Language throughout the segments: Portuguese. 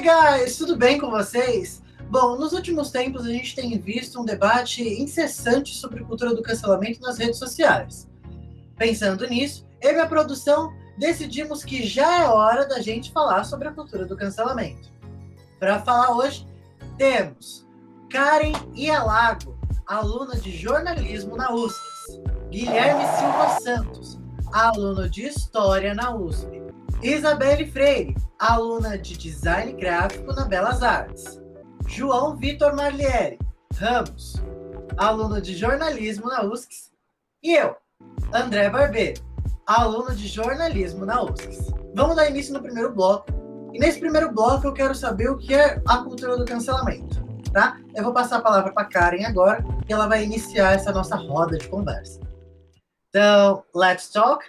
guys! Tudo bem com vocês? Bom, nos últimos tempos a gente tem visto um debate incessante sobre a cultura do cancelamento nas redes sociais. Pensando nisso, eu e a produção decidimos que já é hora da gente falar sobre a cultura do cancelamento. Para falar hoje, temos Karen Ialago, aluna de jornalismo na USP, Guilherme Silva Santos, aluno de História na USP, Isabelle Freire, aluna de Design Gráfico na Belas Artes, João Vitor Marlieri Ramos, aluno de Jornalismo na USCS, e eu, André Barbeiro, aluno de Jornalismo na USCS. Vamos dar início no primeiro bloco, e nesse primeiro bloco eu quero saber o que é a cultura do cancelamento, tá? Eu vou passar a palavra para Karen agora, e ela vai iniciar essa nossa roda de conversa. Então, let's talk!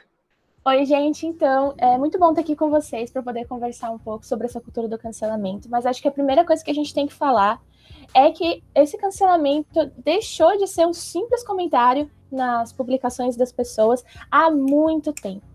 Oi, gente, então, é muito bom estar aqui com vocês para poder conversar um pouco sobre essa cultura do cancelamento, mas acho que a primeira coisa que a gente tem que falar é que esse cancelamento deixou de ser um simples comentário nas publicações das pessoas há muito tempo.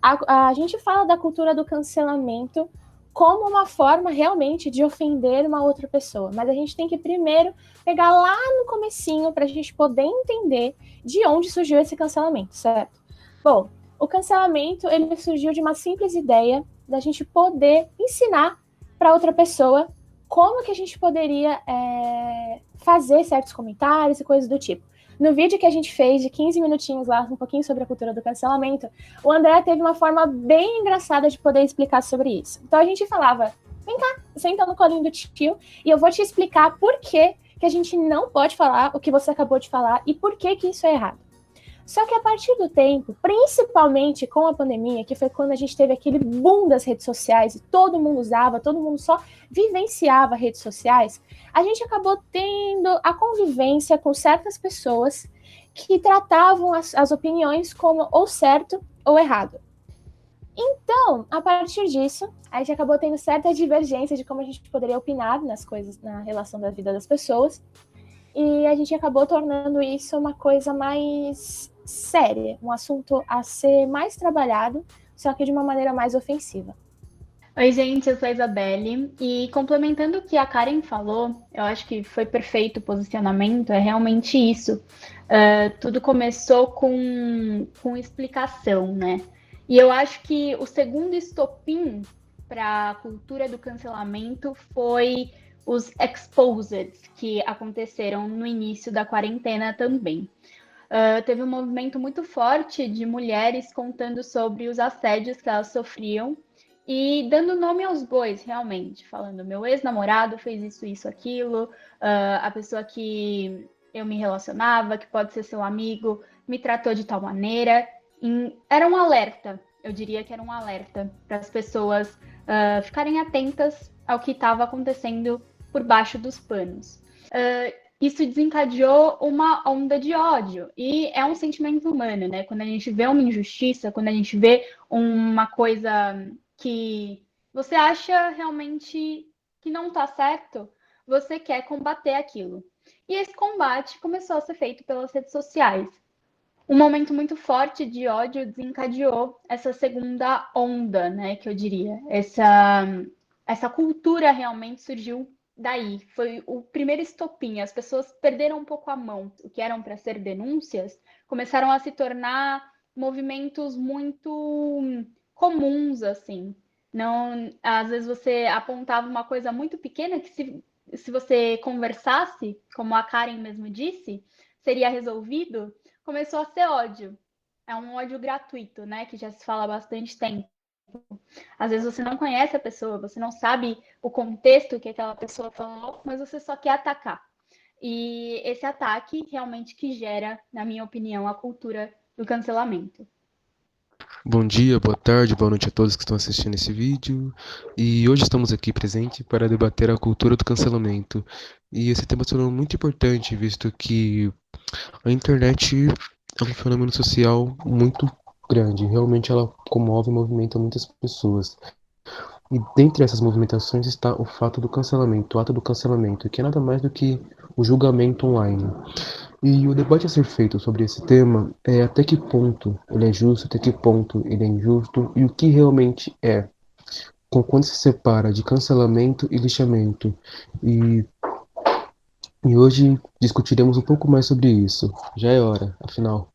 A gente fala da cultura do cancelamento como uma forma realmente de ofender uma outra pessoa, mas a gente tem que primeiro pegar lá no comecinho para a gente poder entender de onde surgiu esse cancelamento, certo? Bom, o cancelamento, ele surgiu de uma simples ideia da gente poder ensinar para outra pessoa como que a gente poderia fazer certos comentários e coisas do tipo. No vídeo que a gente fez de 15 minutinhos lá, um pouquinho sobre a cultura do cancelamento, o André teve uma forma bem engraçada de poder explicar sobre isso. Então a gente falava, vem cá, senta no colinho do tio e eu vou te explicar por que a gente não pode falar o que você acabou de falar e por que isso é errado. Só que a partir do tempo, principalmente com a pandemia, que foi quando a gente teve aquele boom das redes sociais e todo mundo usava, todo mundo só vivenciava redes sociais, a gente acabou tendo a convivência com certas pessoas que tratavam as opiniões como ou certo ou errado. Então, a partir disso, a gente acabou tendo certa divergência de como a gente poderia opinar nas coisas, na relação da vida das pessoas, e a gente acabou tornando isso uma coisa mais séria, um assunto a ser mais trabalhado, só que de uma maneira mais ofensiva. Oi, gente, eu sou a Isabelle, e complementando o que a Karen falou, eu acho que foi perfeito o posicionamento, é realmente isso. Tudo começou com explicação, né? E eu acho que o segundo estopim para a cultura do cancelamento foi os exposed que aconteceram no início da quarentena também. Teve um movimento muito forte de mulheres contando sobre os assédios que elas sofriam e dando nome aos bois, realmente, falando, meu ex-namorado fez isso, aquilo, a pessoa que eu me relacionava, que pode ser seu amigo, me tratou de tal maneira. Era um alerta, eu diria que era um alerta para as pessoas ficarem atentas ao que estava acontecendo por baixo dos panos. Isso desencadeou uma onda de ódio, e é um sentimento humano, né? Quando a gente vê uma injustiça, quando a gente vê uma coisa que você acha realmente que não está certo, você quer combater aquilo. E esse combate começou a ser feito pelas redes sociais. Um momento muito forte de ódio desencadeou essa segunda onda, né, que eu diria. Essa cultura realmente surgiu daí. Foi o primeiro estopim. As pessoas perderam um pouco a mão. O que eram para ser denúncias começaram a se tornar movimentos muito comuns, assim. Não, às vezes você apontava uma coisa muito pequena que se você conversasse, como a Karen mesmo disse, seria resolvido. Começou a ser ódio. É um ódio gratuito, né? Que já se fala há bastante tempo. Às vezes você não conhece a pessoa, você não sabe o contexto que aquela pessoa falou, mas você só quer atacar. E esse ataque realmente que gera, na minha opinião, a cultura do cancelamento. Bom dia, boa tarde, boa noite a todos que estão assistindo esse vídeo. E hoje estamos aqui presentes para debater a cultura do cancelamento. E esse tema se tornou muito importante, visto que a internet é um fenômeno social muito grande. Realmente ela comove e movimenta muitas pessoas. E dentre essas movimentações está o fato do cancelamento, o ato do cancelamento, que é nada mais do que o julgamento online. E o debate a ser feito sobre esse tema é até que ponto ele é justo, até que ponto ele é injusto e o que realmente é. quando se separa de cancelamento e lixamento. E, e hoje discutiremos um pouco mais sobre isso. Já é hora, afinal.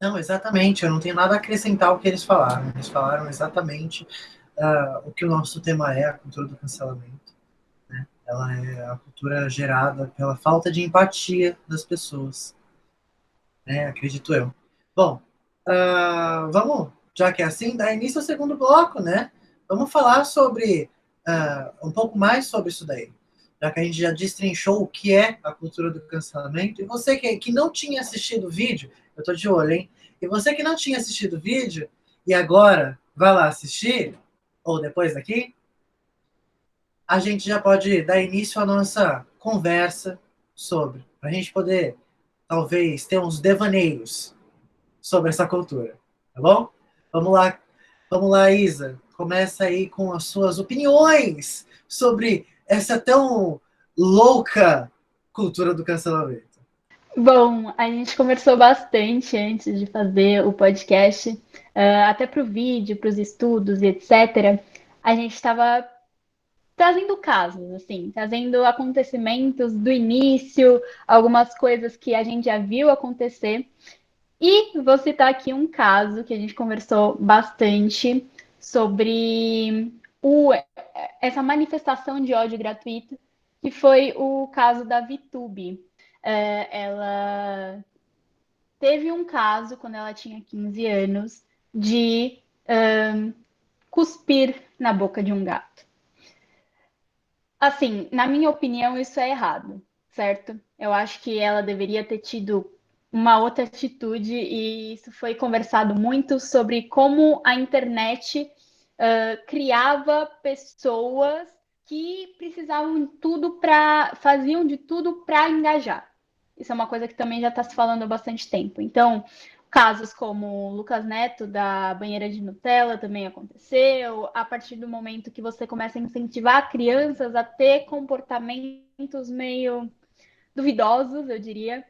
Não, exatamente. Eu não tenho nada a acrescentar ao que eles falaram. Eles falaram exatamente o que o nosso tema é, a cultura do cancelamento. Né? Ela é a cultura gerada pela falta de empatia das pessoas. Né? Acredito eu. Bom, vamos, já que é assim, dar início ao segundo bloco, né? Vamos falar sobre um pouco mais sobre isso daí. Já que a gente já destrinchou o que é a cultura do cancelamento. E você que não tinha assistido o vídeo, eu tô de olho, hein? E você que não tinha assistido o vídeo e agora vai lá assistir, ou depois daqui, a gente já pode dar início à nossa conversa sobre, para a gente poder, talvez, ter uns devaneios sobre essa cultura, tá bom? Vamos lá, Isa. Começa aí com as suas opiniões sobre essa tão louca cultura do cancelamento. Bom, a gente conversou bastante antes de fazer o podcast, até para o vídeo, para os estudos e etc. A gente estava trazendo casos, assim, trazendo acontecimentos do início, algumas coisas que a gente já viu acontecer. E vou citar aqui um caso que a gente conversou bastante sobre essa manifestação de ódio gratuito, que foi o caso da VTube. Ela teve um caso quando ela tinha 15 anos de cuspir na boca de um gato. Assim, na minha opinião, isso é errado, certo? Eu acho que ela deveria ter tido uma outra atitude, e isso foi conversado muito sobre como a internet criava pessoas que precisavam de tudo faziam de tudo para engajar. Isso é uma coisa que também já está se falando há bastante tempo. Então, casos como o Lucas Neto, da banheira de Nutella, também aconteceu. A partir do momento que você começa a incentivar crianças a ter comportamentos meio duvidosos, eu diria.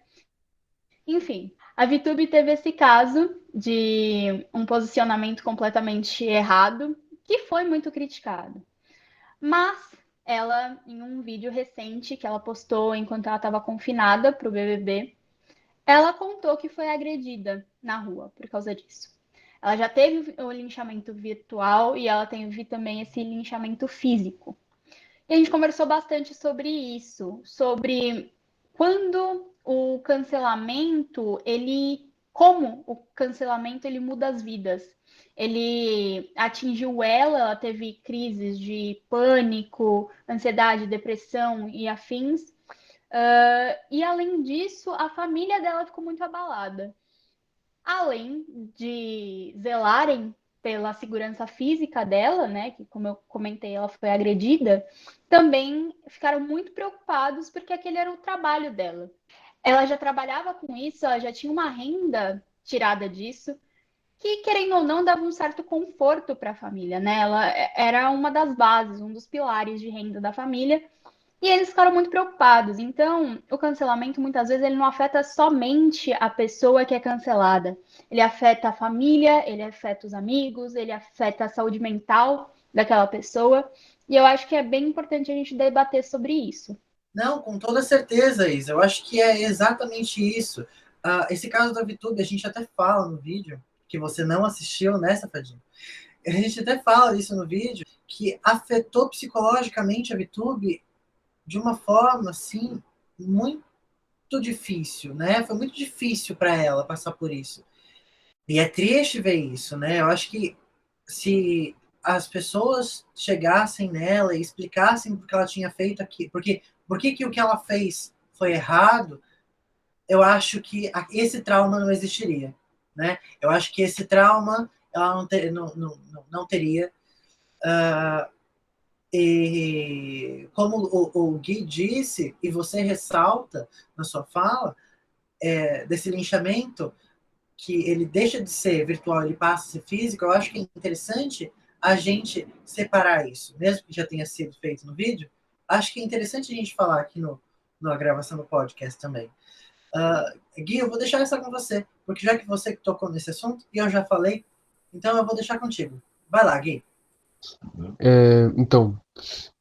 Enfim, a VTube teve esse caso de um posicionamento completamente errado, que foi muito criticado. Mas ela, em um vídeo recente que ela postou enquanto ela estava confinada para o BBB, ela contou que foi agredida na rua por causa disso. Ela já teve o linchamento virtual e ela teve também esse linchamento físico. E a gente conversou bastante sobre isso, sobre quando o cancelamento, como o cancelamento ele muda as vidas. Ele atingiu ela teve crises de pânico, ansiedade, depressão e afins. E além disso, a família dela ficou muito abalada. Além de zelarem pela segurança física dela, né, que como eu comentei, ela foi agredida, também ficaram muito preocupados porque aquele era o trabalho dela. Ela já trabalhava com isso, ela já tinha uma renda tirada disso, que, querendo ou não, dava um certo conforto para a família, né? Ela era uma das bases, um dos pilares de renda da família, e eles ficaram muito preocupados. Então, o cancelamento, muitas vezes, ele não afeta somente a pessoa que é cancelada. Ele afeta a família, ele afeta os amigos, ele afeta a saúde mental daquela pessoa. E eu acho que é bem importante a gente debater sobre isso. Não, com toda certeza, Isa. Eu acho que é exatamente isso. Esse caso da VTube, a gente até fala no vídeo, que você não assistiu, né, Safadinho? A gente até fala isso no vídeo, que afetou psicologicamente a VTube de uma forma, assim, muito difícil, né? Foi muito difícil para ela passar por isso. E é triste ver isso, né? Eu acho que se as pessoas chegassem nela e explicassem por que ela tinha feito aqui, por que o que ela fez foi errado, eu acho que esse trauma não existiria, né? Eu acho que esse trauma ela não teria. E como o Gui disse, e você ressalta na sua fala, desse linchamento, que ele deixa de ser virtual, ele passa a ser físico, eu acho que é interessante a gente separar isso, mesmo que já tenha sido feito no vídeo, acho que é interessante a gente falar aqui na gravação do podcast também. Gui, eu vou deixar essa com você, porque já que você tocou nesse assunto, e eu já falei, então eu vou deixar contigo. Vai lá, Gui. Então,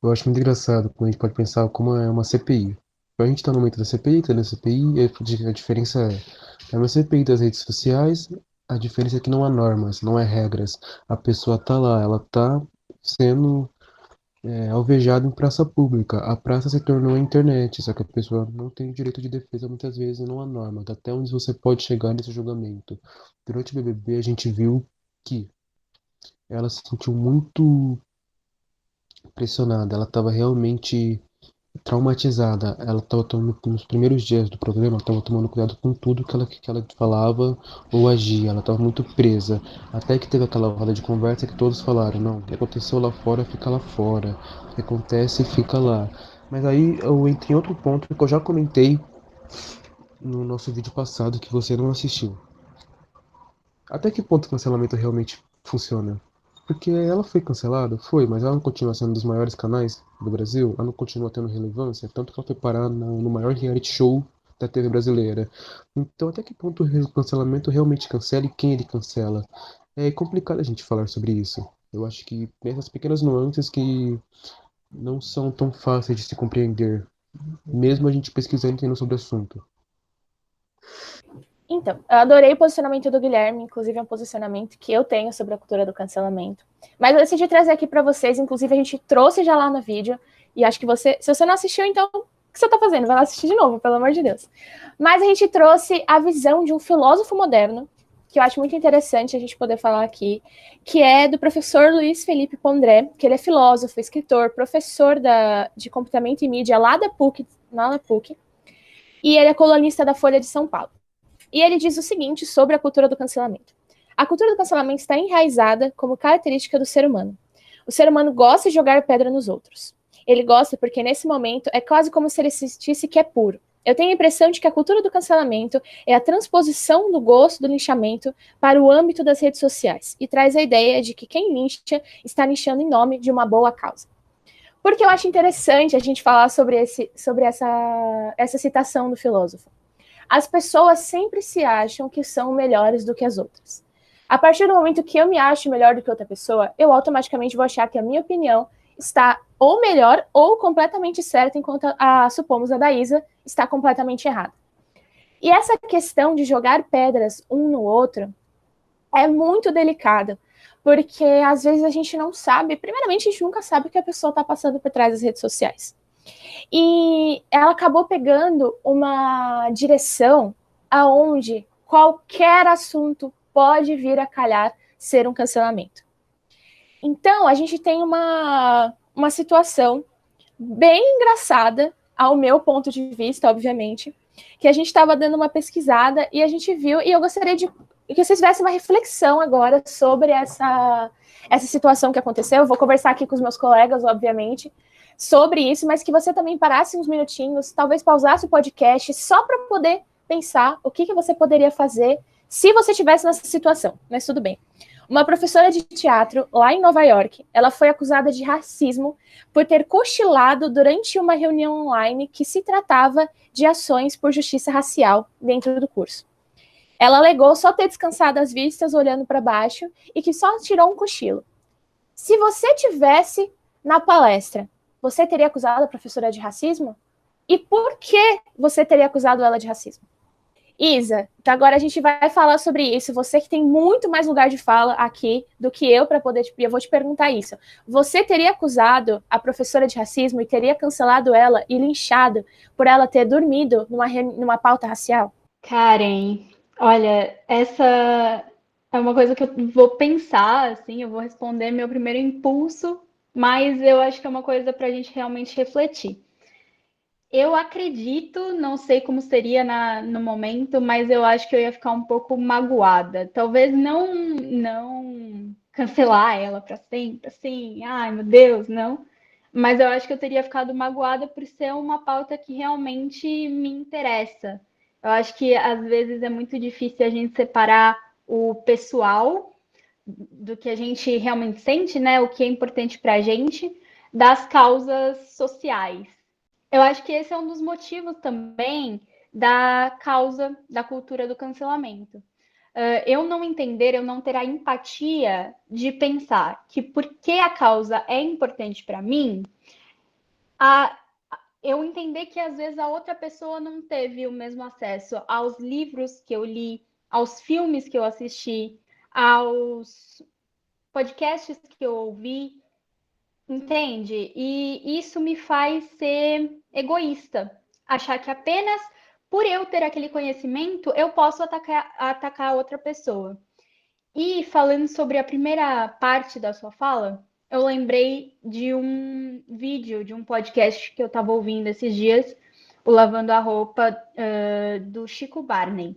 eu acho muito engraçado quando a gente pode pensar como é uma CPI. A gente está no momento da CPI, tá na CPI, e a diferença é uma CPI das redes sociais, a diferença é que não há normas, não há regras. A pessoa tá lá, ela tá sendo alvejada em praça pública. A praça se tornou a internet, só que a pessoa não tem o direito de defesa muitas vezes e não há norma. Até onde você pode chegar nesse julgamento. Durante o BBB, a gente viu que ela se sentiu muito pressionada, ela estava realmente traumatizada. Ela estava tomando, nos primeiros dias do programa, ela estava tomando cuidado com tudo que ela falava ou agia. Ela estava muito presa. Até que teve aquela roda de conversa que todos falaram: não, o que aconteceu lá fora, fica lá fora. O que acontece, fica lá. Mas aí eu entrei em outro ponto que eu já comentei no nosso vídeo passado que você não assistiu. Até que ponto o cancelamento realmente funciona? Porque ela foi cancelada, foi, mas ela não continua sendo um dos maiores canais do Brasil, ela não continua tendo relevância, tanto que ela foi parar no maior reality show da TV brasileira. Então, até que ponto o cancelamento realmente cancela e quem ele cancela? É complicado a gente falar sobre isso. Eu acho que tem essas pequenas nuances que não são tão fáceis de se compreender, mesmo a gente pesquisando e entendendo sobre o assunto. Então, eu adorei o posicionamento do Guilherme, inclusive é um posicionamento que eu tenho sobre a cultura do cancelamento. Mas eu decidi trazer aqui para vocês, inclusive a gente trouxe já lá no vídeo, e acho que você, se você não assistiu, então o que você está fazendo? Vai lá assistir de novo, pelo amor de Deus. Mas a gente trouxe a visão de um filósofo moderno, que eu acho muito interessante a gente poder falar aqui, que é do professor Luiz Felipe Pondré, que ele é filósofo, escritor, professor de comportamento e mídia lá da PUC, e ele é colunista da Folha de São Paulo. E ele diz o seguinte sobre a cultura do cancelamento. A cultura do cancelamento está enraizada como característica do ser humano. O ser humano gosta de jogar pedra nos outros. Ele gosta porque, nesse momento, é quase como se ele sentisse que é puro. Eu tenho a impressão de que a cultura do cancelamento é a transposição do gosto do linchamento para o âmbito das redes sociais e traz a ideia de que quem lincha está linchando em nome de uma boa causa. Porque eu acho interessante a gente falar sobre essa citação do filósofo. As pessoas sempre se acham que são melhores do que as outras. A partir do momento que eu me acho melhor do que outra pessoa, eu automaticamente vou achar que a minha opinião está ou melhor ou completamente certa, enquanto supomos, a da Isa está completamente errada. E essa questão de jogar pedras um no outro é muito delicada, porque às vezes a gente não sabe, primeiramente a gente nunca sabe o que a pessoa está passando por trás das redes sociais. E ela acabou pegando uma direção aonde qualquer assunto pode vir a calhar ser um cancelamento. Então, a gente tem uma situação bem engraçada, ao meu ponto de vista, obviamente, que a gente estava dando uma pesquisada e a gente viu, e eu gostaria de que vocês tivessem uma reflexão agora sobre essa situação que aconteceu. Eu vou conversar aqui com os meus colegas, obviamente, sobre isso, mas que você também parasse uns minutinhos, talvez pausasse o podcast, só para poder pensar o que você poderia fazer se você estivesse nessa situação. Mas tudo bem. Uma professora de teatro lá em Nova York, ela foi acusada de racismo por ter cochilado durante uma reunião online que se tratava de ações por justiça racial dentro do curso. Ela alegou só ter descansado as vistas olhando para baixo e que só tirou um cochilo. Se você tivesse na palestra, você teria acusado a professora de racismo? E por que você teria acusado ela de racismo? Isa, então agora a gente vai falar sobre isso. Você que tem muito mais lugar de fala aqui do que eu para poder. Eu vou te perguntar isso. Você teria acusado a professora de racismo e teria cancelado ela e linchado por ela ter dormido numa pauta racial? Karen, olha, essa é uma coisa que eu vou pensar, assim, eu vou responder meu primeiro impulso, mas eu acho que é uma coisa para a gente realmente refletir. Eu acredito, não sei como seria no momento, mas eu acho que eu ia ficar um pouco magoada. Talvez não cancelar ela para sempre, assim, ai meu Deus, não. Mas eu acho que eu teria ficado magoada por ser uma pauta que realmente me interessa. Eu acho que às vezes é muito difícil a gente separar o pessoal do que a gente realmente sente, né? O que é importante para a gente, das causas sociais. Eu acho que esse é um dos motivos também da causa da cultura do cancelamento. eu não entender, eu não ter a empatia de pensar que porque a causa é importante para mim, a, eu entender que às vezes a outra pessoa não teve o mesmo acesso aos livros que eu li, aos filmes que eu assisti, aos podcasts que eu ouvi, entende? E isso me faz ser egoísta, achar que apenas por eu ter aquele conhecimento eu posso atacar a outra pessoa. E falando sobre a primeira parte da sua fala, eu lembrei de um vídeo, de um podcast que eu estava ouvindo esses dias, o Lavando a Roupa, do Chico Barney.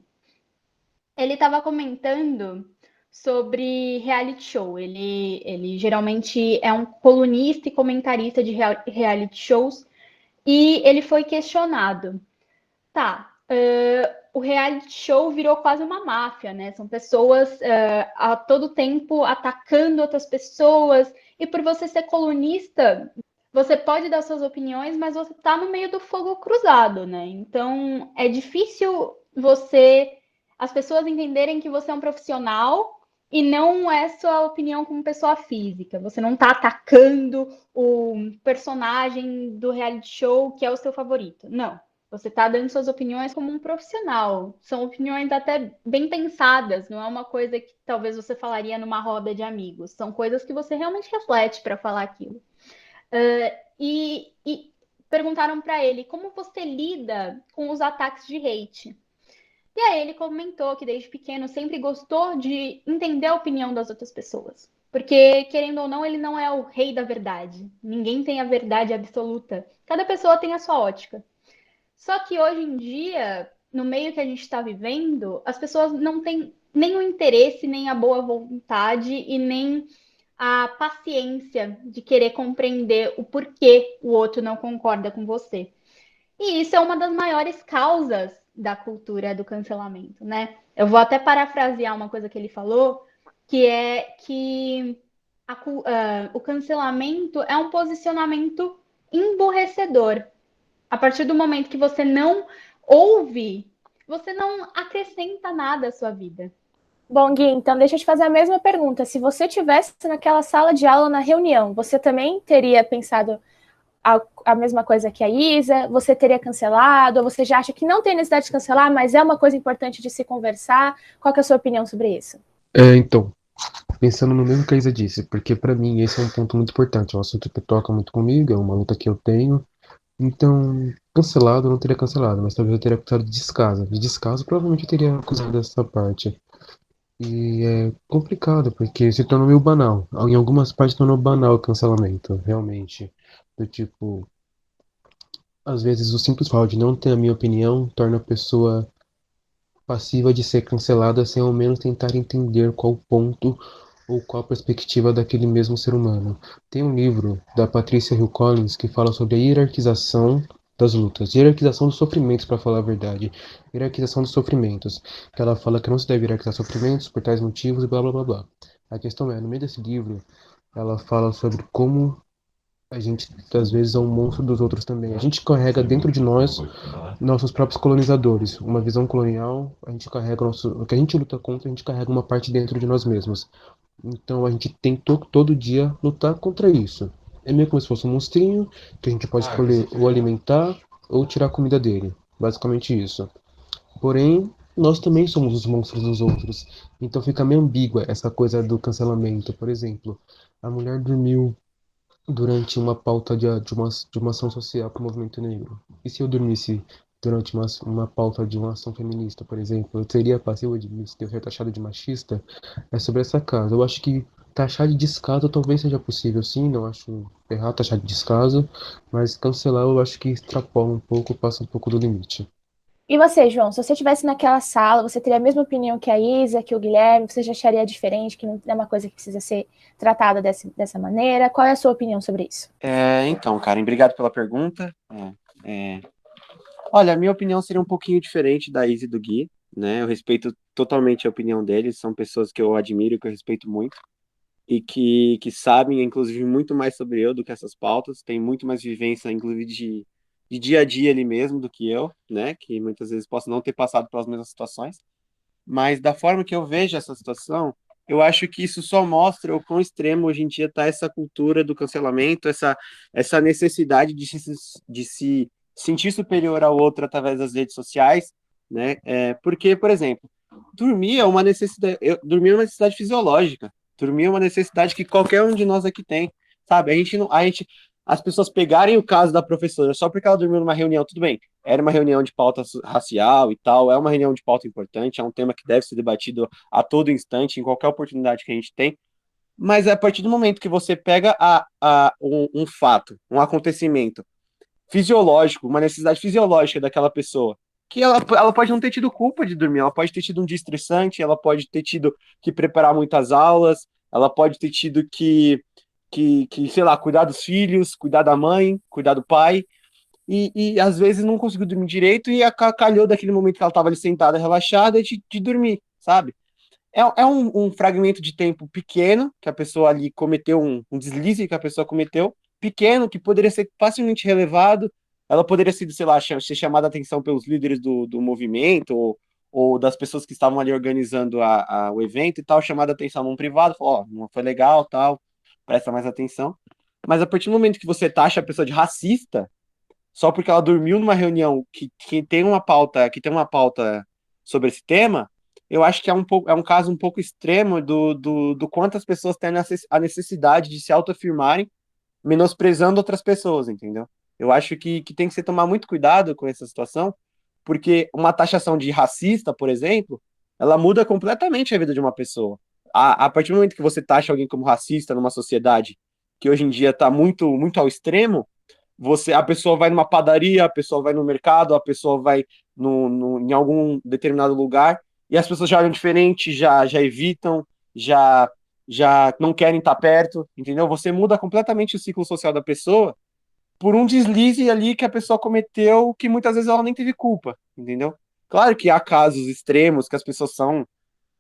Ele estava comentando sobre reality show. Ele geralmente é um colunista e comentarista de reality shows, e ele foi questionado. Tá, o reality show virou quase uma máfia, né? São pessoas a todo tempo atacando outras pessoas, e por você ser colunista, você pode dar suas opiniões, mas você tá no meio do fogo cruzado, né? Então é difícil as pessoas entenderem que você é um profissional e não é sua opinião como pessoa física. Você não tá atacando o personagem do reality show que é o seu favorito. Não. Você está dando suas opiniões como um profissional. São opiniões até bem pensadas, não é uma coisa que talvez você falaria numa roda de amigos. São coisas que você realmente reflete para falar aquilo. E perguntaram para ele como você lida com os ataques de hate. E aí ele comentou que desde pequeno sempre gostou de entender a opinião das outras pessoas. Porque, querendo ou não, ele não é o rei da verdade. Ninguém tem a verdade absoluta. Cada pessoa tem a sua ótica. Só que hoje em dia, no meio que a gente está vivendo, as pessoas não têm nem o interesse, nem a boa vontade e nem a paciência de querer compreender o porquê o outro não concorda com você. E isso é uma das maiores causas da cultura do cancelamento, né? Eu vou até parafrasear uma coisa que ele falou, que é que o cancelamento é um posicionamento emburrecedor. A partir do momento que você não ouve, você não acrescenta nada à sua vida. Bom, Gui, então deixa eu te fazer a mesma pergunta. Se você tivesse naquela sala de aula na reunião, você também teria pensado a mesma coisa que a Isa? Você teria cancelado? Ou você já acha que não tem necessidade de cancelar, mas é uma coisa importante de se conversar? Qual que é a sua opinião sobre isso? Então, pensando no mesmo que a Isa disse, porque pra mim esse é um ponto muito importante, é um assunto que toca muito comigo, é uma luta que eu tenho. Então, cancelado eu não teria cancelado, mas talvez eu teria acusado de descaso. De descaso, provavelmente eu teria acusado dessa parte. E é complicado, porque se tornou meio banal. Em algumas partes tornou banal o cancelamento, realmente. Do tipo, às vezes o simples fato de não ter a minha opinião torna a pessoa passiva de ser cancelada sem ao menos tentar entender qual ponto ou qual perspectiva daquele mesmo ser humano. Tem um livro da Patricia Hill Collins que fala sobre a hierarquização das lutas, hierarquização dos sofrimentos, para falar a verdade, hierarquização dos sofrimentos, que ela fala que não se deve hierarquizar sofrimentos por tais motivos e blá blá blá blá. A questão é, no meio desse livro, ela fala sobre como a gente, às vezes, é um monstro dos outros também. A gente carrega dentro de nós nossos próprios colonizadores. Uma visão colonial, a gente carrega o que a gente luta contra, a gente carrega uma parte dentro de nós mesmos. Então a gente tem todo dia lutar contra isso. É meio como se fosse um monstrinho que a gente pode escolher ou alimentar ou tirar a comida dele. Basicamente isso. Porém, nós também somos os monstros dos outros. Então fica meio ambígua essa coisa do cancelamento. Por exemplo, a mulher dormiu durante uma pauta de uma ação social para o movimento negro. E se eu dormisse durante uma pauta de uma ação feminista, por exemplo, eu seria passivo de ser taxado de machista? É sobre essa causa. Eu acho que taxar de descaso talvez seja possível, sim, não acho errado taxar de descaso, mas cancelar eu acho que extrapola um pouco, passa um pouco do limite. E você, João, se você estivesse naquela sala, você teria a mesma opinião que a Isa, que o Guilherme? Você já acharia diferente, que não é uma coisa que precisa ser tratada dessa maneira? Qual é a sua opinião sobre isso? Então, Karen, obrigado pela pergunta. Olha, a minha opinião seria um pouquinho diferente da Izzy e do Gui, né? Eu respeito totalmente a opinião deles, são pessoas que eu admiro, que eu respeito muito, e que sabem, inclusive, muito mais sobre eu do que essas pautas, têm muito mais vivência, inclusive, de dia a dia ali mesmo do que eu, né? Que muitas vezes posso não ter passado pelas mesmas situações. Mas da forma que eu vejo essa situação, eu acho que isso só mostra o quão extremo hoje em dia está essa cultura do cancelamento, essa necessidade de se sentir superior ao outro através das redes sociais, né? Porque, por exemplo, dormir é uma necessidade, dormir é uma necessidade fisiológica. Dormir é uma necessidade que qualquer um de nós aqui tem, sabe? A gente não, as pessoas pegarem o caso da professora só porque ela dormiu numa reunião, tudo bem. Era uma reunião de pauta racial e tal, é uma reunião de pauta importante, é um tema que deve ser debatido a todo instante, em qualquer oportunidade que a gente tem. Mas é a partir do momento que você pega um fato, um acontecimento fisiológico, uma necessidade fisiológica daquela pessoa, que ela pode não ter tido culpa de dormir, ela pode ter tido um dia estressante, ela pode ter tido que preparar muitas aulas, ela pode ter tido que sei lá, cuidar dos filhos, cuidar da mãe, cuidar do pai, e às vezes não conseguiu dormir direito e calhou daquele momento que ela estava ali sentada, relaxada, de dormir, sabe? É um fragmento de tempo pequeno que a pessoa ali cometeu, um deslize que a pessoa cometeu, pequeno, que poderia ser facilmente relevado, ela poderia ser, sei lá, ser chamada a atenção pelos líderes do movimento, ou das pessoas que estavam ali organizando o evento e tal, chamada a atenção num privado, falou, ó, não foi legal, tal, presta mais atenção. Mas a partir do momento que você taxa a pessoa de racista, só porque ela dormiu numa reunião que tem uma pauta sobre esse tema, eu acho que é um caso um pouco extremo do quanto as pessoas têm a necessidade de se autoafirmarem, menosprezando outras pessoas, entendeu? Eu acho que tem que se tomar muito cuidado com essa situação, porque uma taxação de racista, por exemplo, ela muda completamente a vida de uma pessoa. A partir do momento que você taxa alguém como racista numa sociedade que hoje em dia está muito, muito ao extremo, a pessoa vai numa padaria, a pessoa vai no mercado, a pessoa vai em algum determinado lugar e as pessoas já olham diferente, já evitam, já já não querem estar perto, entendeu? Você muda completamente o ciclo social da pessoa por um deslize ali que a pessoa cometeu que muitas vezes ela nem teve culpa, entendeu? Claro que há casos extremos que as pessoas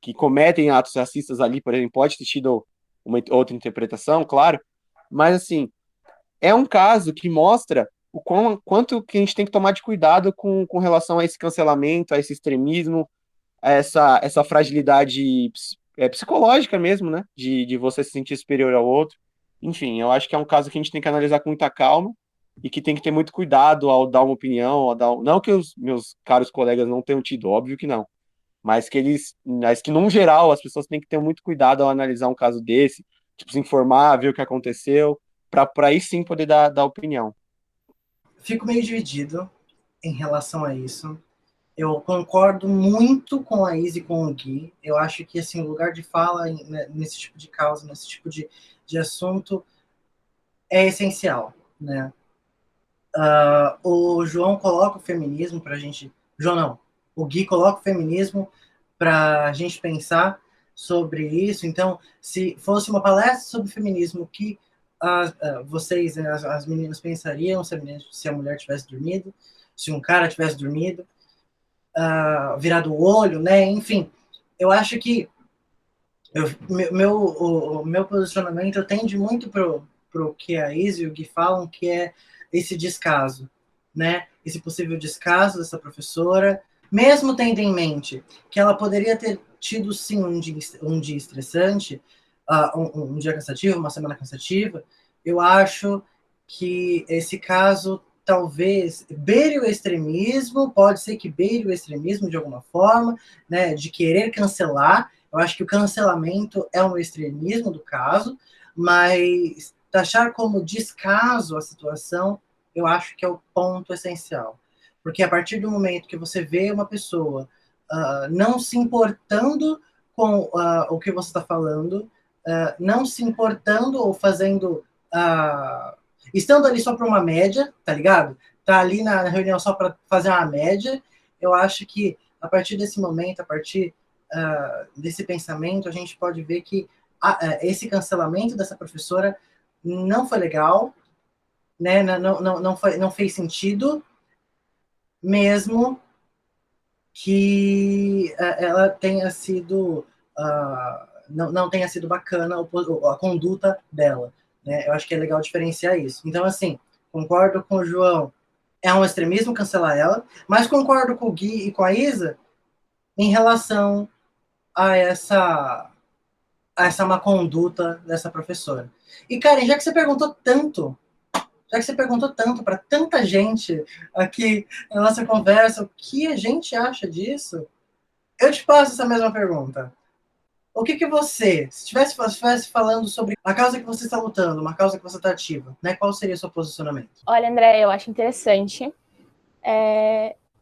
que cometem atos racistas ali, por exemplo, pode ter tido uma outra interpretação, claro, mas assim, é um caso que mostra quanto que a gente tem que tomar de cuidado com relação a esse cancelamento, a esse extremismo, a essa fragilidade psicológica mesmo, né? De você se sentir superior ao outro. Enfim, eu acho que é um caso que a gente tem que analisar com muita calma e que tem que ter muito cuidado ao dar uma opinião, não que os meus caros colegas não tenham tido, óbvio que não, mas que num geral as pessoas têm que ter muito cuidado ao analisar um caso desse, tipo, se informar, ver o que aconteceu, para aí sim poder dar opinião. Fico meio dividido em relação a isso. Eu concordo muito com a Izzy e com o Gui. Eu acho que assim, o lugar de fala nesse tipo de causa, nesse tipo de assunto, é essencial, né? O João coloca o feminismo para a gente... João não. O Gui coloca o feminismo para a gente pensar sobre isso. Então, se fosse uma palestra sobre feminismo, que vocês, né, as meninas, pensariam se a mulher tivesse dormido, se um cara tivesse dormido, virado o olho, né? Enfim, eu acho que o meu posicionamento tende muito pro que a Izzy e o Gui falam, que é esse descaso, né? Esse possível descaso dessa professora, mesmo tendo em mente que ela poderia ter tido, sim, um dia estressante, um dia cansativo, uma semana cansativa, eu acho que esse caso talvez beire o extremismo, pode ser que beire o extremismo de alguma forma, né, de querer cancelar. Eu acho que o cancelamento é um extremismo do caso, mas taxar como descaso a situação, eu acho que é o ponto essencial. Porque a partir do momento que você vê uma pessoa não se importando com o que você está falando, não se importando ou fazendo... estando ali só para uma média, tá ligado? Tá ali na reunião só para fazer uma média, eu acho que a partir desse momento, a partir desse pensamento, a gente pode ver que esse cancelamento dessa professora não foi legal, né? Não fez sentido, mesmo que ela tenha sido não tenha sido bacana a conduta dela, né? Eu acho que é legal diferenciar isso. Então, assim, concordo com o João, é um extremismo cancelar ela, mas concordo com o Gui e com a Isa em relação a essa má conduta dessa professora. E, Karen, já que você perguntou tanto para tanta gente aqui na nossa conversa, o que a gente acha disso, eu te passo essa mesma pergunta. O que você, se estivesse falando sobre a causa que você está lutando, uma causa que você está ativa, né? Qual seria o seu posicionamento? Olha, André, eu acho interessante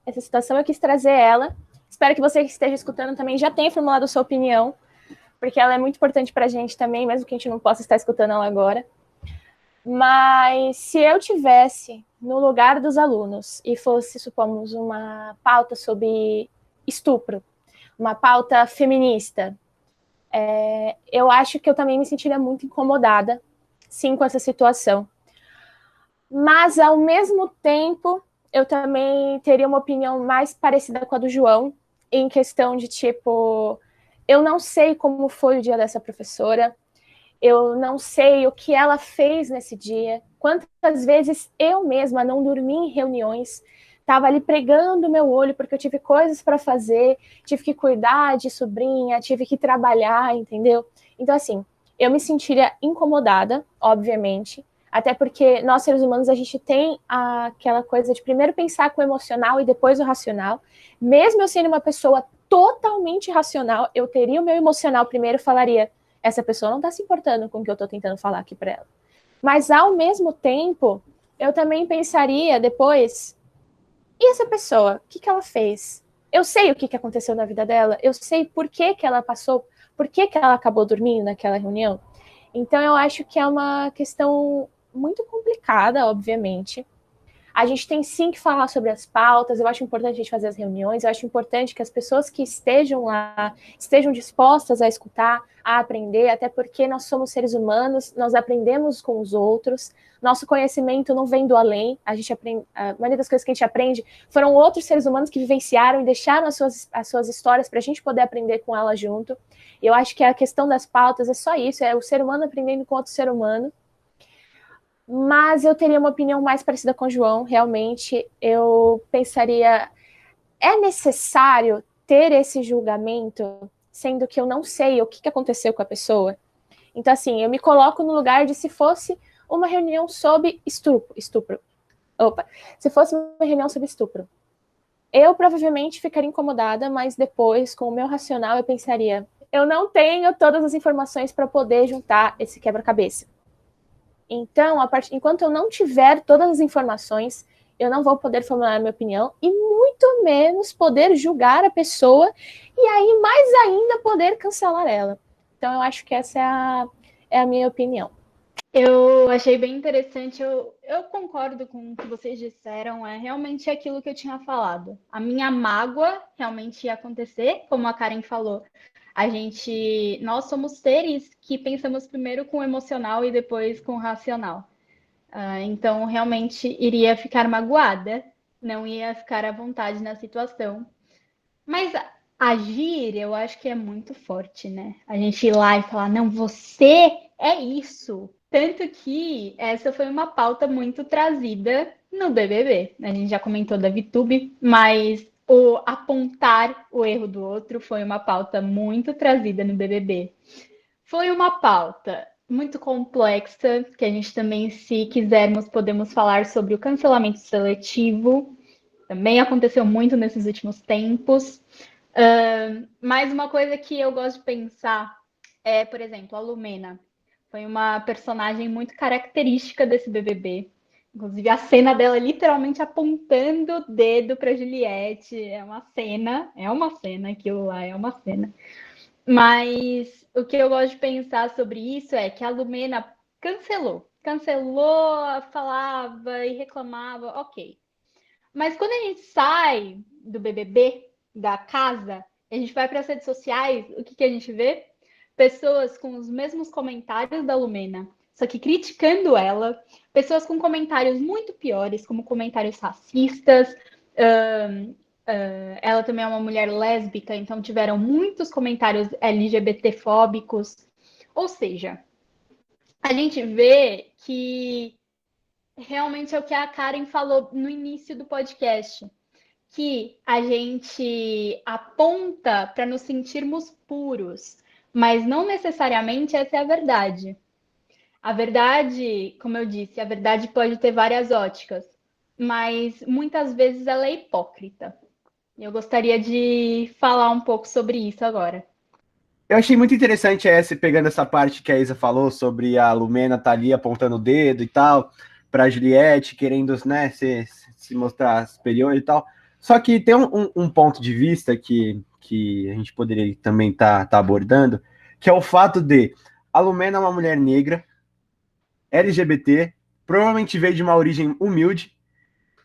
essa situação. Eu quis trazer ela. Espero que você que esteja escutando também já tenha formulado a sua opinião, porque ela é muito importante para a gente também, mesmo que a gente não possa estar escutando ela agora. Mas se eu tivesse no lugar dos alunos e fosse, supomos, uma pauta sobre estupro, uma pauta feminista, eu acho que eu também me sentiria muito incomodada, sim, com essa situação. Mas, ao mesmo tempo, eu também teria uma opinião mais parecida com a do João, em questão de, tipo, eu não sei como foi o dia dessa professora, eu não sei o que ela fez nesse dia, quantas vezes eu mesma não dormi em reuniões, estava ali pregando o meu olho porque eu tive coisas para fazer, tive que cuidar de sobrinha, tive que trabalhar, entendeu? Então, assim, eu me sentiria incomodada, obviamente, até porque nós, seres humanos, a gente tem aquela coisa de primeiro pensar com o emocional e depois o racional. Mesmo eu sendo uma pessoa totalmente racional, eu teria o meu emocional primeiro e falaria: essa pessoa não está se importando com o que eu estou tentando falar aqui para ela. Mas, ao mesmo tempo, eu também pensaria depois: e essa pessoa? O que ela fez? Eu sei o que aconteceu na vida dela, eu sei por que ela passou, por que ela acabou dormindo naquela reunião. Então, eu acho que é uma questão muito complicada, obviamente. A gente tem sim que falar sobre as pautas, eu acho importante a gente fazer as reuniões, eu acho importante que as pessoas que estejam lá estejam dispostas a escutar, a aprender, até porque nós somos seres humanos, nós aprendemos com os outros, nosso conhecimento não vem do além, a maioria das coisas que a gente aprende foram outros seres humanos que vivenciaram e deixaram as suas histórias para a gente poder aprender com elas junto. E eu acho que a questão das pautas é só isso, é o ser humano aprendendo com outro ser humano. Mas eu teria uma opinião mais parecida com o João, realmente. Eu pensaria, é necessário ter esse julgamento, sendo que eu não sei o que aconteceu com a pessoa? Então, assim, eu me coloco no lugar de se fosse uma reunião sobre estupro. Opa, se fosse uma reunião sobre estupro. Eu provavelmente ficaria incomodada, mas depois, com o meu racional, eu pensaria, eu não tenho todas as informações para poder juntar esse quebra-cabeça. Então, enquanto eu não tiver todas as informações, eu não vou poder formular a minha opinião e muito menos poder julgar a pessoa e aí, mais ainda, poder cancelar ela. Então, eu acho que essa é a minha opinião. Eu achei bem interessante, eu concordo com o que vocês disseram, é realmente aquilo que eu tinha falado. A minha mágoa realmente ia acontecer, como a Karen falou. Nós somos seres que pensamos primeiro com o emocional e depois com o racional. Então, realmente iria ficar magoada, não ia ficar à vontade na situação. Mas agir, eu acho que é muito forte, né? A gente ir lá e falar, não, você é isso. Tanto que essa foi uma pauta muito trazida no BBB. A gente já comentou da VTube, mas o apontar o erro do outro foi uma pauta muito trazida no BBB. Foi uma pauta muito complexa, que a gente também, se quisermos, podemos falar sobre o cancelamento seletivo. Também aconteceu muito nesses últimos tempos. Mas uma coisa que eu gosto de pensar é, por exemplo, a Lumena. Foi uma personagem muito característica desse BBB. Inclusive, a cena dela literalmente apontando o dedo para Juliette. É uma cena, aquilo lá é uma cena. Mas o que eu gosto de pensar sobre isso é que a Lumena cancelou, falava e reclamava, ok. Mas quando a gente sai do BBB, da casa, a gente vai para as redes sociais, o que a gente vê? Pessoas com os mesmos comentários da Lumena, só que criticando ela, pessoas com comentários muito piores, como comentários racistas. Ela também é uma mulher lésbica, então tiveram muitos comentários LGBT-fóbicos. Ou seja, a gente vê que realmente é o que a Karen falou no início do podcast, que a gente aponta para nos sentirmos puros, mas não necessariamente essa é a verdade. A verdade, como eu disse, a verdade pode ter várias óticas, mas muitas vezes ela é hipócrita. Eu gostaria de falar um pouco sobre isso agora. Eu achei muito interessante pegando essa parte que a Isa falou sobre a Lumena tá ali apontando o dedo e tal, pra Juliette, querendo, né, se mostrar superior e tal. Só que tem um ponto de vista que a gente poderia também tá abordando, que é o fato de a Lumena é uma mulher negra, LGBT, provavelmente veio de uma origem humilde.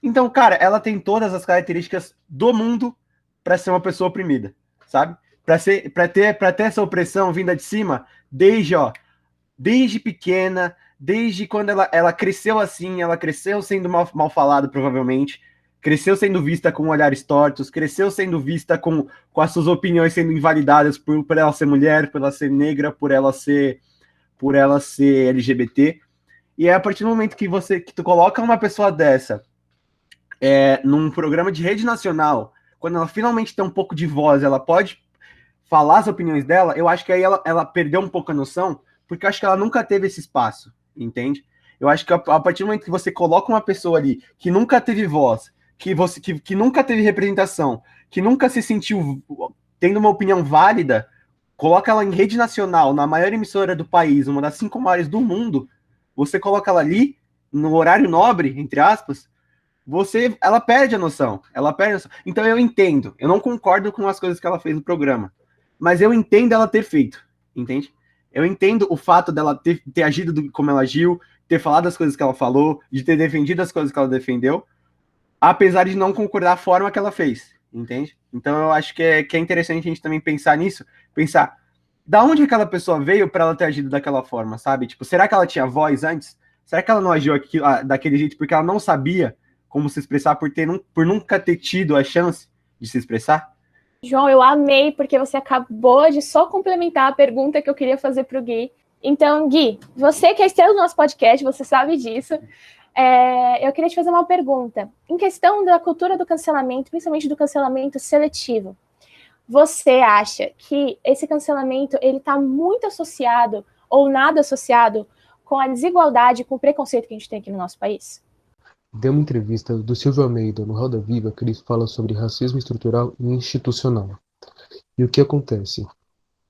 Então, cara, ela tem todas as características do mundo para ser uma pessoa oprimida, sabe? Para ter essa opressão vinda de cima, desde pequena, desde quando ela cresceu assim, ela cresceu sendo mal falada, provavelmente, cresceu sendo vista com olhares tortos, cresceu sendo vista com as suas opiniões sendo invalidadas por ela ser mulher, por ela ser negra, por ela ser LGBT. E é a partir do momento que tu coloca uma pessoa dessa num programa de rede nacional, quando ela finalmente tem um pouco de voz, ela pode falar as opiniões dela, eu acho que aí ela perdeu um pouco a noção, porque eu acho que ela nunca teve esse espaço, entende? Eu acho que a partir do momento que você coloca uma pessoa ali que nunca teve voz, que nunca teve representação, que nunca se sentiu tendo uma opinião válida, coloca ela em rede nacional, na maior emissora do país, uma das 5 maiores do mundo, você coloca ela ali, no horário nobre, entre aspas, ela perde a noção. Ela perde a noção. Então eu entendo. Eu não concordo com as coisas que ela fez no programa, mas eu entendo ela ter feito, entende? Eu entendo o fato dela ter agido como ela agiu, ter falado as coisas que ela falou, de ter defendido as coisas que ela defendeu, apesar de não concordar a forma que ela fez, entende? Então eu acho que é interessante a gente também pensar nisso, pensar da onde aquela pessoa veio para ela ter agido daquela forma, sabe? Tipo, será que ela tinha voz antes? Será que ela não agiu daquele jeito porque ela não sabia como se expressar por nunca ter tido a chance de se expressar? João, eu amei, porque você acabou de só complementar a pergunta que eu queria fazer para o Gui. Então, Gui, você que é estrela do nosso podcast, você sabe disso. Eu queria te fazer uma pergunta. Em questão da cultura do cancelamento, principalmente do cancelamento seletivo, você acha que esse cancelamento ele está muito associado ou nada associado com a desigualdade, com o preconceito que a gente tem aqui no nosso país? Deu uma entrevista do Silvio Almeida no Roda Viva que ele fala sobre racismo estrutural e institucional. E o que acontece?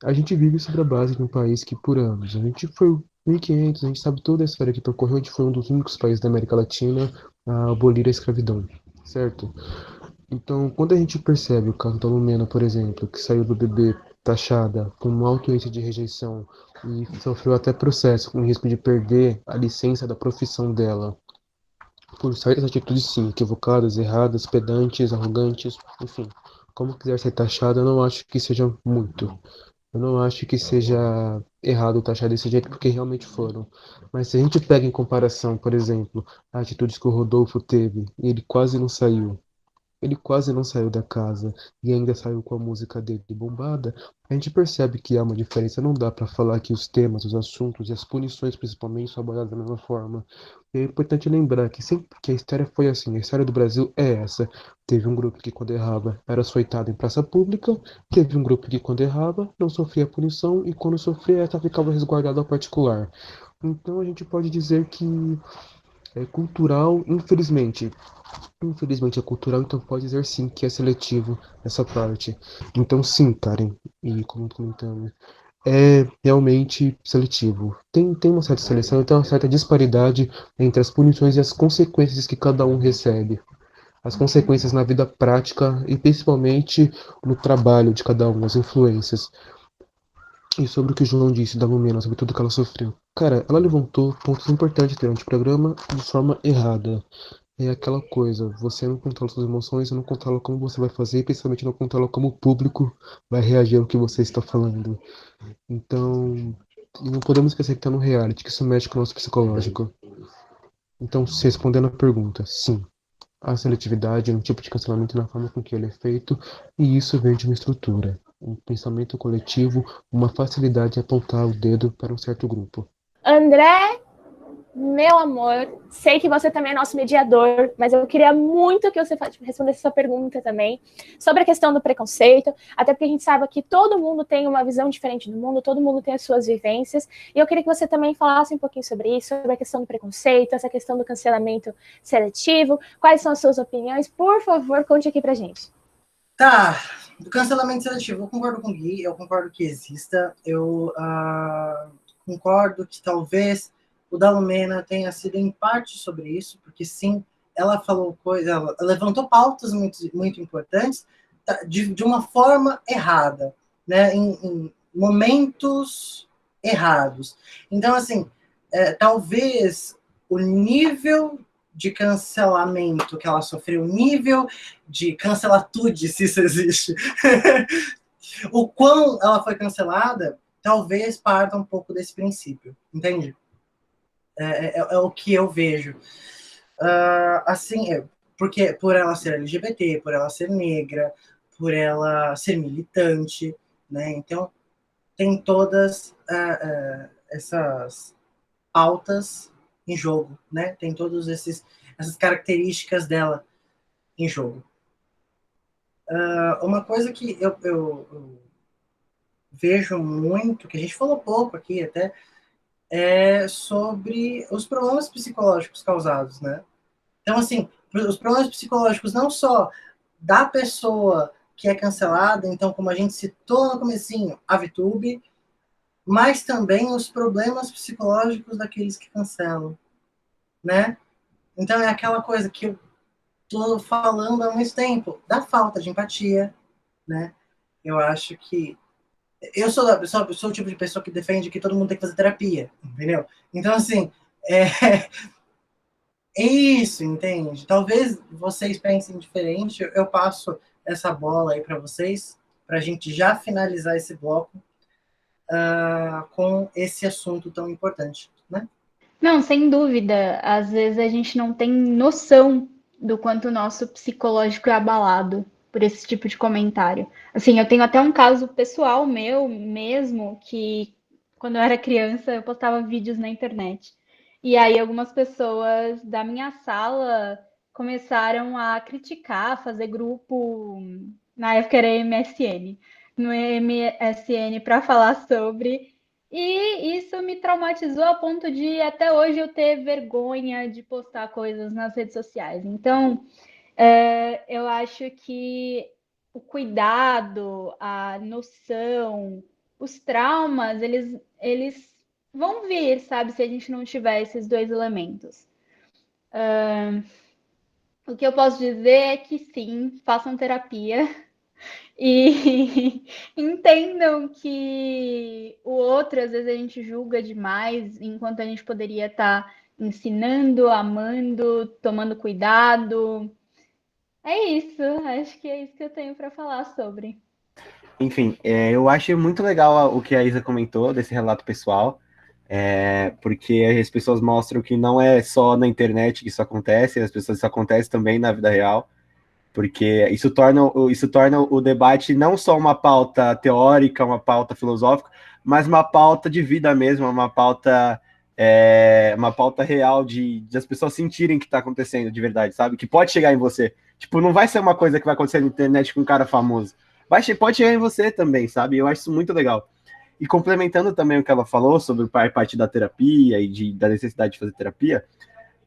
A gente vive sobre a base de um país que por anos, a gente foi 1500, a gente sabe toda a história que percorreu, a gente foi um dos únicos países da América Latina a abolir a escravidão, certo? Então, quando a gente percebe o caso da Lumena, por exemplo, que saiu do bebê taxada com um alto índice de rejeição e sofreu até processo com risco de perder a licença da profissão dela, por certas atitudes sim, equivocadas, erradas, pedantes, arrogantes, enfim, como quiser ser taxada, eu não acho que seja muito. Eu não acho que seja errado taxar desse jeito, porque realmente foram. Mas se a gente pega em comparação, por exemplo, as atitudes que o Rodolfo teve, e ele quase não saiu da casa e ainda saiu com a música dele bombada, a gente percebe que há uma diferença. Não dá para falar que os temas, os assuntos e as punições, principalmente, são abordados da mesma forma. E é importante lembrar que sempre que a história foi assim, a história do Brasil é essa. Teve um grupo que, quando errava, era açoitado em praça pública, teve um grupo que, quando errava, não sofria punição e, quando sofria, essa ficava resguardada ao particular. Então, a gente pode dizer que é cultural, infelizmente. Infelizmente é cultural, então pode dizer sim que é seletivo essa parte. Então sim, Karen, e como comentando, é realmente seletivo. Tem uma certa seleção, tem uma certa disparidade entre as punições e as consequências que cada um recebe. As consequências na vida prática e principalmente no trabalho de cada um, as influências. E sobre o que o João disse da Lumena, sobre tudo que ela sofreu. Cara, ela levantou pontos importantes durante o programa de forma errada. É aquela coisa, você não controla suas emoções, você não controla como você vai fazer, e principalmente não controla como o público vai reagir ao que você está falando. Então, e não podemos esquecer que está no reality, que isso mexe com o nosso psicológico. Então, se respondendo a pergunta, sim, a seletividade é um tipo de cancelamento na forma com que ele é feito, e isso vem de uma estrutura, um pensamento coletivo, uma facilidade de apontar o dedo para um certo grupo. André, Meu amor, sei que você também é nosso mediador, mas eu queria muito que você respondesse essa pergunta também, sobre a questão do preconceito, até porque a gente sabe que todo mundo tem uma visão diferente do mundo, todo mundo tem as suas vivências, e eu queria que você também falasse um pouquinho sobre isso, sobre a questão do preconceito, essa questão do cancelamento seletivo, quais são as suas opiniões, por favor, conte aqui pra gente. Tá, do cancelamento seletivo, eu concordo com o Gui, eu concordo que exista, eu concordo que talvez o da Lumena tenha sido em parte sobre isso, porque sim, ela falou coisas, ela levantou pautas muito importantes de uma forma errada, né, em momentos errados. Então, assim, talvez o nível de cancelamento que ela sofreu, o nível de cancelatude, se isso existe, o quão ela foi cancelada, talvez parta um pouco desse princípio, entende? É o que eu vejo. Assim, porque por ela ser LGBT, por ela ser negra, por ela ser militante, né? Então, tem todas essas pautas em jogo, né? Tem todas essas características dela em jogo. Uma coisa que eu vejo muito, que a gente falou pouco aqui até, é sobre os problemas psicológicos causados, né? Então, assim, os problemas psicológicos não só da pessoa que é cancelada, então, como a gente citou no comecinho, a VTube, mas também os problemas psicológicos daqueles que cancelam, né? Então, é aquela coisa que eu tô falando há muito tempo, da falta de empatia, né? Eu acho que eu sou o tipo de pessoa que defende que todo mundo tem que fazer terapia, entendeu? Então, assim, é isso, entende? Talvez vocês pensem diferente, eu passo essa bola aí para vocês, para a gente já finalizar esse bloco com esse assunto tão importante, né? Não, sem dúvida. Às vezes a gente não tem noção do quanto o nosso psicológico é abalado por esse tipo de comentário. Assim, eu tenho até um caso pessoal meu mesmo, que quando eu era criança eu postava vídeos na internet. E aí algumas pessoas da minha sala começaram a criticar, fazer grupo, na época era MSN, no MSN para falar sobre. E isso me traumatizou a ponto de até hoje eu ter vergonha de postar coisas nas redes sociais. Então, eu acho que o cuidado, a noção, os traumas, eles vão vir, sabe, se a gente não tiver esses dois elementos. O que eu posso dizer é que sim, façam terapia. E entendam que o outro, às vezes, a gente julga demais, enquanto a gente poderia estar ensinando, amando, tomando cuidado. É isso, acho que é isso que eu tenho para falar sobre. Enfim, eu acho muito legal o que a Isa comentou desse relato pessoal, porque as pessoas mostram que não é só na internet que isso acontece, isso acontece também na vida real, porque isso torna o debate não só uma pauta teórica, uma pauta filosófica, mas uma pauta de vida mesmo, uma pauta real de as pessoas sentirem que está acontecendo de verdade, sabe? Que pode chegar em você. Tipo, não vai ser uma coisa que vai acontecer na internet com um cara famoso. Pode chegar em você também, sabe? Eu acho isso muito legal. E complementando também o que ela falou sobre a parte da terapia e da necessidade de fazer terapia,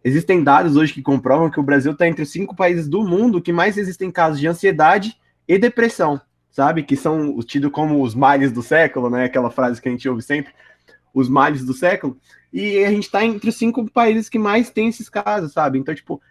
existem dados hoje que comprovam que o Brasil está entre os 5 países do mundo que mais existem casos de ansiedade e depressão, sabe? Que são tidos como os males do século, né? Aquela frase que a gente ouve sempre, os males do século. E a gente está entre os 5 países que mais tem esses casos, sabe? Então, tipo,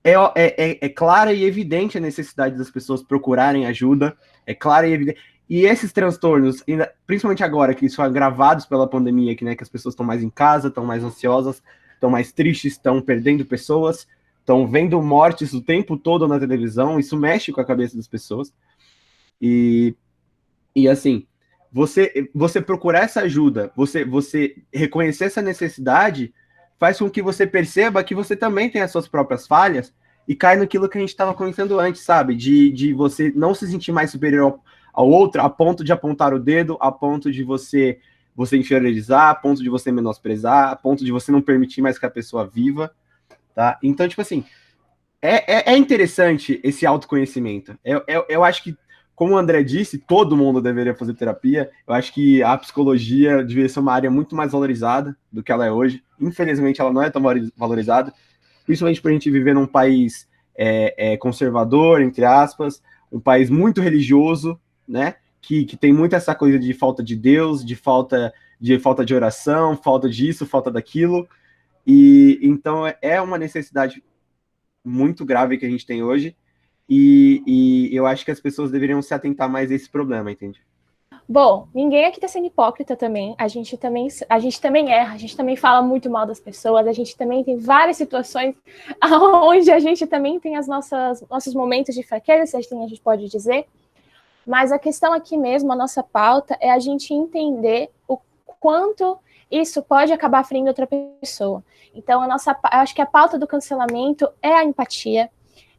é clara e evidente a necessidade das pessoas procurarem ajuda, é clara e evidente. E esses transtornos, principalmente agora que eles foram agravados pela pandemia, que, né, que as pessoas estão mais em casa, estão mais ansiosas, estão mais tristes, estão perdendo pessoas, estão vendo mortes o tempo todo na televisão, isso mexe com a cabeça das pessoas. E assim, você procurar essa ajuda, você reconhecer essa necessidade, faz com que você perceba que você também tem as suas próprias falhas e cai naquilo que a gente estava comentando antes, sabe? De você não se sentir mais superior ao outro, a ponto de apontar o dedo, a ponto de você você inferiorizar, a ponto de você menosprezar, a ponto de você não permitir mais que a pessoa viva, tá? Então, tipo assim, é interessante esse autoconhecimento. Eu acho que, como o André disse, todo mundo deveria fazer terapia. Eu acho que a psicologia deveria ser uma área muito mais valorizada do que ela é hoje. Infelizmente, ela não é tão valorizada, principalmente por a gente viver num país conservador, entre aspas, um país muito religioso, né? Que tem muito essa coisa de falta de Deus, de falta de oração, falta disso, falta daquilo. E então é uma necessidade muito grave que a gente tem hoje, e eu acho que as pessoas deveriam se atentar mais a esse problema, entende? Bom, ninguém aqui tá sendo hipócrita também. A gente também erra, a gente também fala muito mal das pessoas, a gente também tem várias situações onde a gente também tem nossos momentos de fraqueza, se assim a gente pode dizer. Mas a questão aqui mesmo, a nossa pauta, é a gente entender o quanto isso pode acabar ferindo outra pessoa. Então, eu acho que a pauta do cancelamento é a empatia,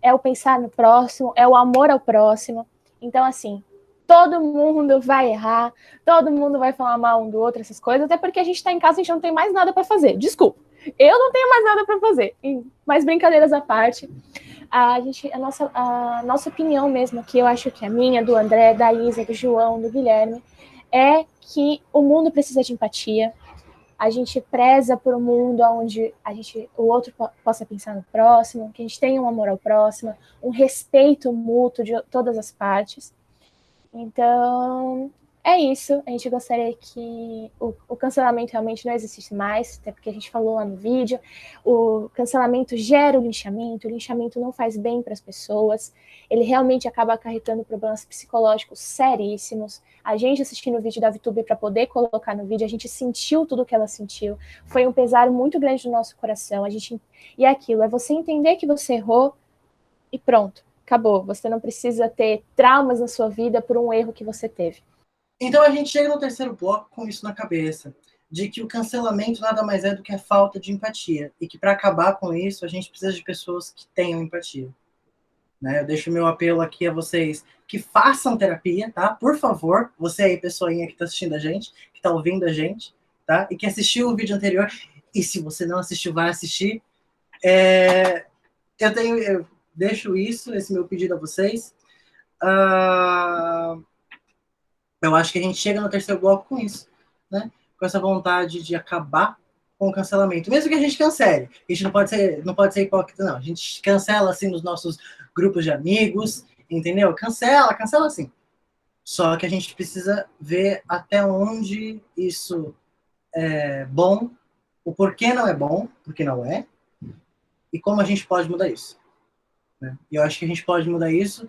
é o pensar no próximo, é o amor ao próximo. Então, assim, todo mundo vai errar, todo mundo vai falar mal um do outro, essas coisas, até porque a gente está em casa e a gente não tem mais nada para fazer. Desculpa, eu não tenho mais nada para fazer. Mas brincadeiras à parte, a nossa opinião mesmo, que eu acho que a minha, do André, da Isa, do João, do Guilherme, é que o mundo precisa de empatia. A gente preza por um mundo onde o outro possa pensar no próximo, que a gente tenha um amor ao próximo, um respeito mútuo de todas as partes. Então, é isso. A gente gostaria que o cancelamento realmente não existisse mais, até porque a gente falou lá no vídeo, o cancelamento gera o linchamento não faz bem para as pessoas, ele realmente acaba acarretando problemas psicológicos seríssimos. A gente assistindo o vídeo da VTube para poder colocar no vídeo, a gente sentiu tudo o que ela sentiu, foi um pesar muito grande no nosso coração. E é aquilo, é você entender que você errou e pronto. Acabou, você não precisa ter traumas na sua vida por um erro que você teve. Então a gente chega no terceiro bloco com isso na cabeça, de que o cancelamento nada mais é do que a falta de empatia, e que para acabar com isso a gente precisa de pessoas que tenham empatia. Né? Eu deixo meu apelo aqui a vocês que façam terapia, tá? Por favor, você aí, pessoinha que está assistindo a gente, que está ouvindo a gente, tá? E que assistiu o vídeo anterior, e se você não assistiu, vai assistir. Eu deixo esse meu pedido a vocês. Eu acho que a gente chega no terceiro bloco com isso, né? Com essa vontade de acabar com o cancelamento. Mesmo que a gente cancele, a gente não pode ser hipócrita, não. A gente cancela assim nos nossos grupos de amigos, entendeu? Cancela assim. Só que a gente precisa ver até onde isso é bom, o porquê não é bom, porque não é, e como a gente pode mudar isso. Né? E eu acho que a gente pode mudar isso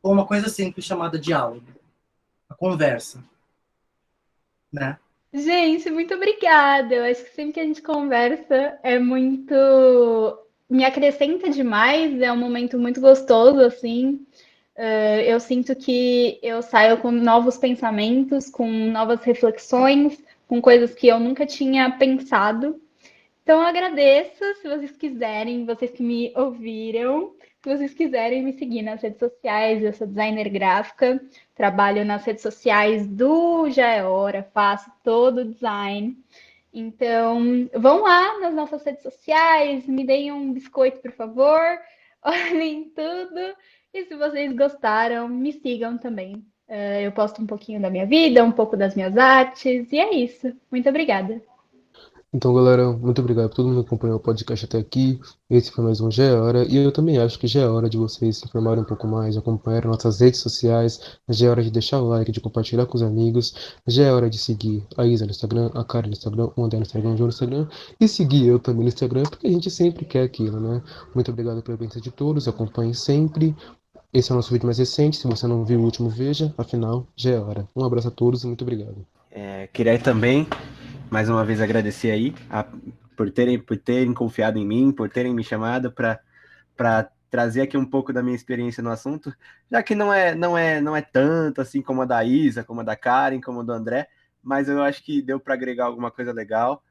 com uma coisa simples chamada diálogo, a conversa. Né? Gente, muito obrigada. Eu acho que sempre que a gente conversa é muito. Me acrescenta demais, é um momento muito gostoso, assim. Eu sinto que eu saio com novos pensamentos, com novas reflexões, com coisas que eu nunca tinha pensado. Então, eu agradeço. Se vocês quiserem, vocês que me ouviram, se vocês quiserem me seguir nas redes sociais, eu sou designer gráfica, trabalho nas redes sociais do Já é Hora, faço todo o design. Então, vão lá nas nossas redes sociais, me deem um biscoito, por favor, olhem tudo. E se vocês gostaram, me sigam também. Eu posto um pouquinho da minha vida, um pouco das minhas artes, e é isso. Muito obrigada. Então, galera, muito obrigado por todo mundo que acompanhou o podcast até aqui. Esse foi mais um Já é Hora. E eu também acho que já é hora de vocês se informarem um pouco mais, de acompanhar nossas redes sociais. Já é hora de deixar o like, de compartilhar com os amigos. Já é hora de seguir a Isa no Instagram, a Karen no Instagram, o André no Instagram, o João no Instagram. E seguir eu também no Instagram, porque a gente sempre quer aquilo, né? Muito obrigado pela presença de todos. Acompanhem sempre. Esse é o nosso vídeo mais recente. Se você não viu o último, veja. Afinal, já é hora. Um abraço a todos e muito obrigado. Queria também, mais uma vez, agradecer aí por terem confiado em mim, por terem me chamado para trazer aqui um pouco da minha experiência no assunto, já que não é tanto assim como a da Isa, como a da Karen, como a do André, mas eu acho que deu para agregar alguma coisa legal.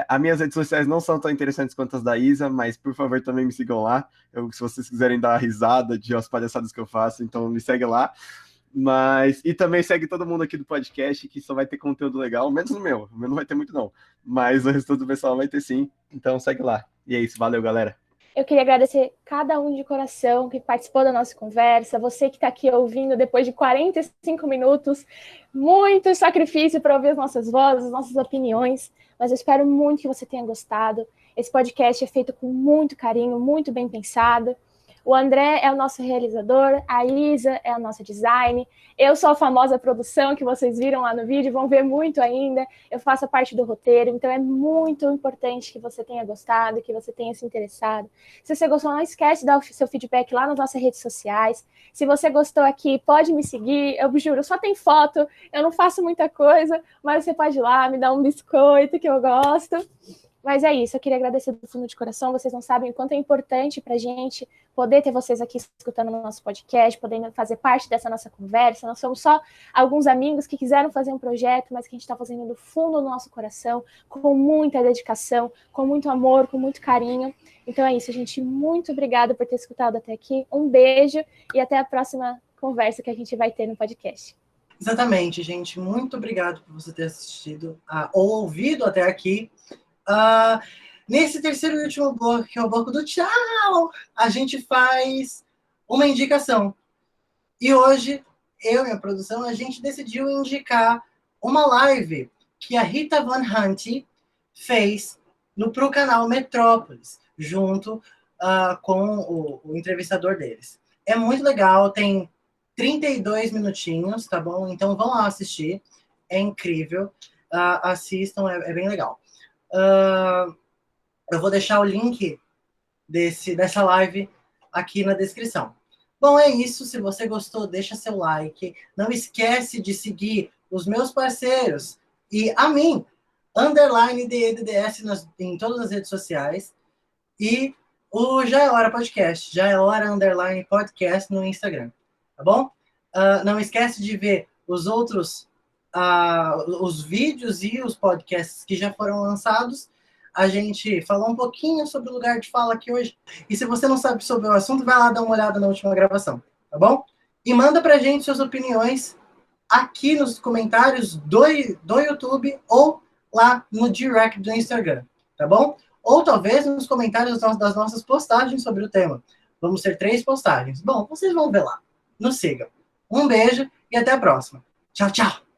As minhas redes sociais não são tão interessantes quanto as da Isa, mas por favor também me sigam lá. Se vocês quiserem dar uma risada de as palhaçadas que eu faço, então me segue lá. E também segue todo mundo aqui do podcast, que só vai ter conteúdo legal, menos o meu não vai ter muito não, mas o resto do pessoal vai ter sim, então segue lá. E é isso, valeu, galera. Eu queria agradecer cada um de coração que participou da nossa conversa, você que está aqui ouvindo depois de 45 minutos, muito sacrifício para ouvir as nossas vozes, as nossas opiniões, mas eu espero muito que você tenha gostado. Esse podcast é feito com muito carinho, muito bem pensado. O André é o nosso realizador, a Isa é a nossa design, eu sou a famosa produção que vocês viram lá no vídeo, vão ver muito ainda, eu faço a parte do roteiro, então é muito importante que você tenha gostado, que você tenha se interessado. Se você gostou, não esquece de dar o seu feedback lá nas nossas redes sociais. Se você gostou aqui, pode me seguir, eu juro, só tem foto, eu não faço muita coisa, mas você pode ir lá, me dar um biscoito que eu gosto. Mas é isso, eu queria agradecer do fundo de coração, vocês não sabem o quanto é importante pra gente poder ter vocês aqui escutando o nosso podcast, podendo fazer parte dessa nossa conversa. Nós somos só alguns amigos que quiseram fazer um projeto, mas que a gente está fazendo do fundo do nosso coração, com muita dedicação, com muito amor, com muito carinho. Então é isso, gente, muito obrigada por ter escutado até aqui, um beijo e até a próxima conversa que a gente vai ter no podcast. Exatamente, gente, muito obrigado por você ter assistido ou ouvido até aqui. Nesse terceiro e último bloco, que é o bloco do tchau, a gente faz uma indicação. E hoje, eu e a produção, a gente decidiu indicar uma live que a Rita Von Hunt fez pro canal Metrópolis, junto com o entrevistador deles. É muito legal, tem 32 minutinhos, tá bom? Então vão lá assistir, é incrível. Assistam, é bem legal. Eu vou deixar o link dessa live aqui na descrição. Bom, é isso. Se você gostou, deixa seu like. Não esquece de seguir os meus parceiros e a mim, _DEDDS em todas as redes sociais. E o Já é Hora Podcast, Já é Hora _podcast no Instagram. Tá bom? Não esquece de ver os outros os vídeos e os podcasts que já foram lançados. A gente falou um pouquinho sobre o lugar de fala aqui hoje. E se você não sabe sobre o assunto, vai lá dar uma olhada na última gravação, tá bom? E manda pra gente suas opiniões aqui nos comentários do YouTube ou lá no direct do Instagram, tá bom? Ou talvez nos comentários das nossas postagens sobre o tema. Vamos ter 3 postagens. Bom, vocês vão ver lá. Nos sigam. Um beijo e até a próxima. Tchau, tchau!